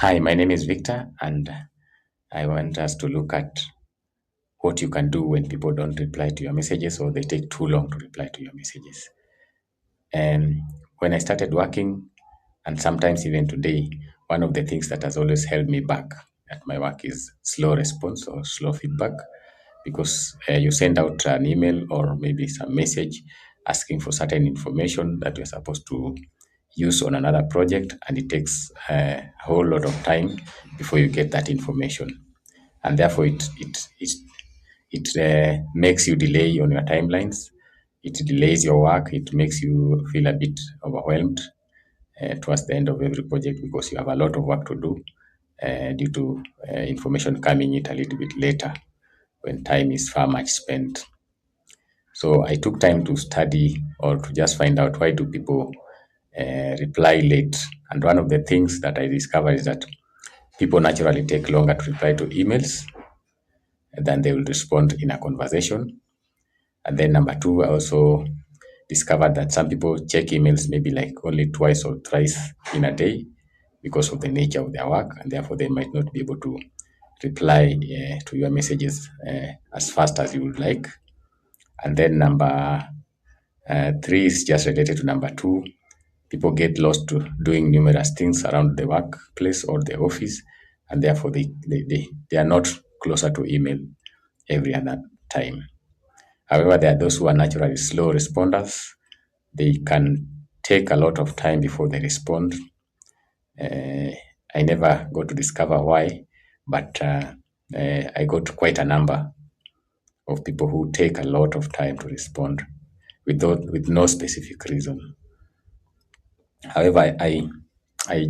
Hi, my name is Victor, and I want us to look at what you can do when people don't reply to your messages or they take too long to reply to your messages. And when I started working, and sometimes even today, one of the things that has always held me back at my work is slow response or slow feedback because you send out an email or maybe some message asking for certain information that you're supposed to use on another project, and it takes a whole lot of time before you get that information, and therefore it makes you delay on your timelines. It delays your work. It makes you feel a bit overwhelmed towards the end of every project because you have a lot of work to do due to information coming in a little bit later when time is far much spent. So I took time to study or to just find out why do people reply late. And one of the things that I discovered is that people naturally take longer to reply to emails than they will respond in a conversation. And then number two, I also discovered that some people check emails maybe like only twice or thrice in a day because of the nature of their work, and therefore they might not be able to reply to your messages as fast as you would like. And then number three is just related to number two. People get lost to doing numerous things around the workplace or the office, and therefore they are not closer to email every other time. However, there are those who are naturally slow responders. They can take a lot of time before they respond. I never got to discover why, but I got quite a number of people who take a lot of time to respond with no specific reason. However, I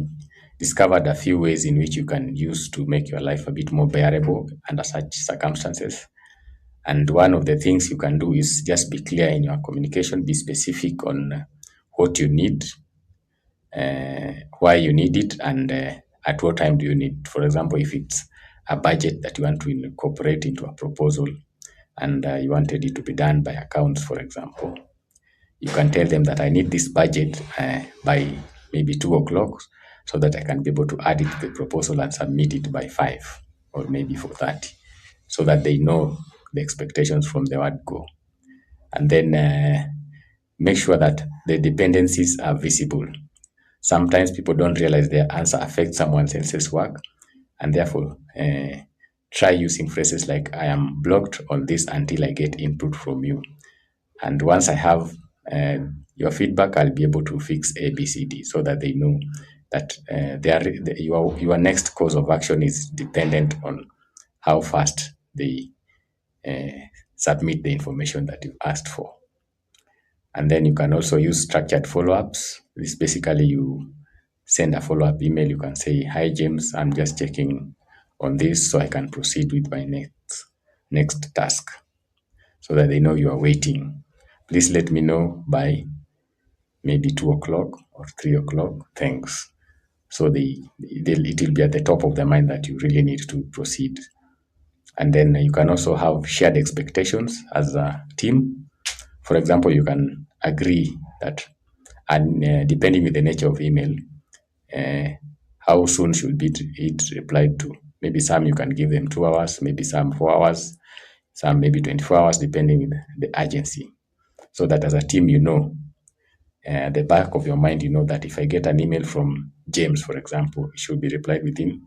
discovered a few ways in which you can use to make your life a bit more bearable under such circumstances. And one of the things you can do is just be clear in your communication, be specific on what you need, why you need it, and at what time do you need it. For example, if it's a budget that you want to incorporate into a proposal and you wanted it to be done by accounts, for example, you can tell them that I need this budget by maybe 2 o'clock so that I can be able to add it to the proposal and submit it by 5 or maybe 4:30 so that they know the expectations from the word go. And then make sure that the dependencies are visible. Sometimes people don't realize their answer affects someone else's work, and therefore try using phrases like I am blocked on this until I get input from you. And once I have uh, your feedback, I'll be able to fix A, B, C, D so that they know that your next course of action is dependent on how fast they uh, submit the information that you asked for. And then you can also use structured follow-ups. This basically you send a follow-up email. You can say, "Hi James, I'm just checking on this so I can proceed with my next task," so that they know you are waiting. Please let me know by maybe 2 o'clock or 3 o'clock. Thanks. So it will be at the top of their mind that you really need to proceed. And then you can also have shared expectations as a team. For example, you can agree that, and depending with the nature of email, uh, how soon should it replied to. Maybe some you can give them 2 hours, maybe some 4 hours, some maybe 24 hours, depending with the urgency. So that as a team, you know, at the back of your mind, you know that if I get an email from James, for example, it should be replied within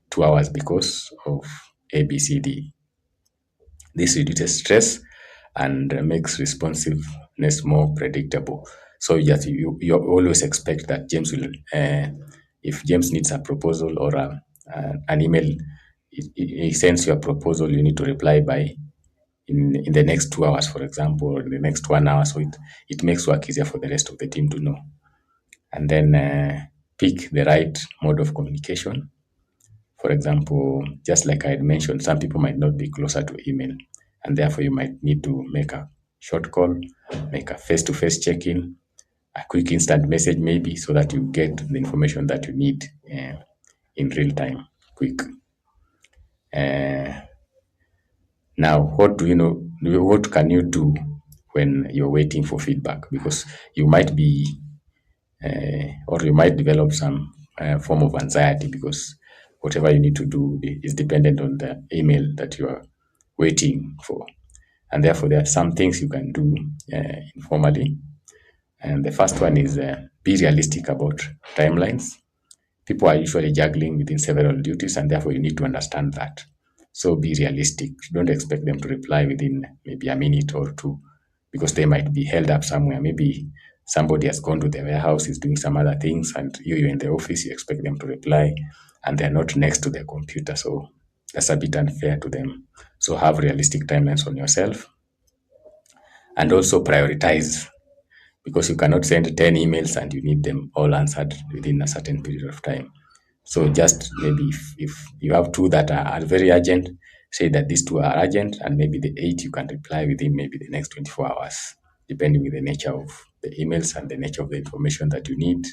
2 hours because of ABCD. This reduces stress and makes responsiveness more predictable. So that you always expect that James will, if James needs a proposal or an email, he sends you a proposal, you need to reply by in the next 2 hours, for example, or in the next 1 hour. So it makes work easier for the rest of the team to know. And then pick the right mode of communication. For example, just like I had mentioned, some people might not be closer to email, and therefore you might need to make a short call, make a face-to-face check-in, a quick instant message maybe, so that you get the information that you need in real time, quick. Uh, Now, what do you know? What can you do when you're waiting for feedback? Because you might be, or you might develop some form of anxiety, because whatever you need to do is dependent on the email that you are waiting for. And therefore, there are some things you can do informally. And the first one is be realistic about timelines. People are usually juggling within several duties, and therefore you need to understand that. So be realistic. Don't expect them to reply within maybe a minute or two, because they might be held up somewhere. Maybe somebody has gone to the warehouse, is doing some other things, and you're in the office, you expect them to reply, and they're not next to their computer. So that's a bit unfair to them. So have realistic timelines on yourself, and also prioritize, because you cannot send 10 emails and you need them all answered within a certain period of time. So just maybe if you have two that are very urgent, say that these two are urgent, and maybe the eight you can reply within maybe the next 24 hours, depending with the nature of the emails and the nature of the information that you need.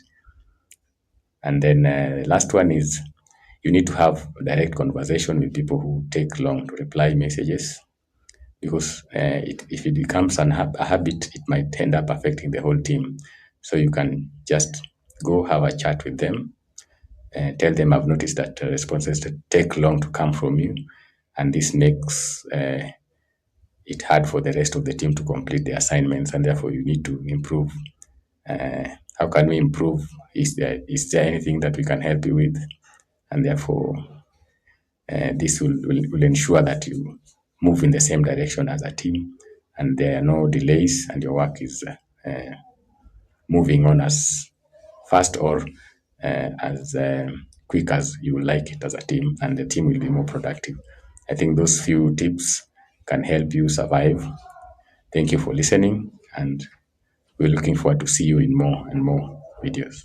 And then the last one is you need to have direct conversation with people who take long to reply messages, because if it becomes a habit, it might end up affecting the whole team. So you can just go have a chat with them, tell them, I've noticed that responses that take long to come from you, and this makes it hard for the rest of the team to complete the assignments, and therefore you need to improve. How can we improve? Is there anything that we can help you with? And therefore, this will ensure that you move in the same direction as a team, and there are no delays, and your work is moving on as fast or as quick as you would like it as a team, and the team will be more productive. I think those few tips can help you survive. Thank you for listening, and we're looking forward to see you in more and more videos.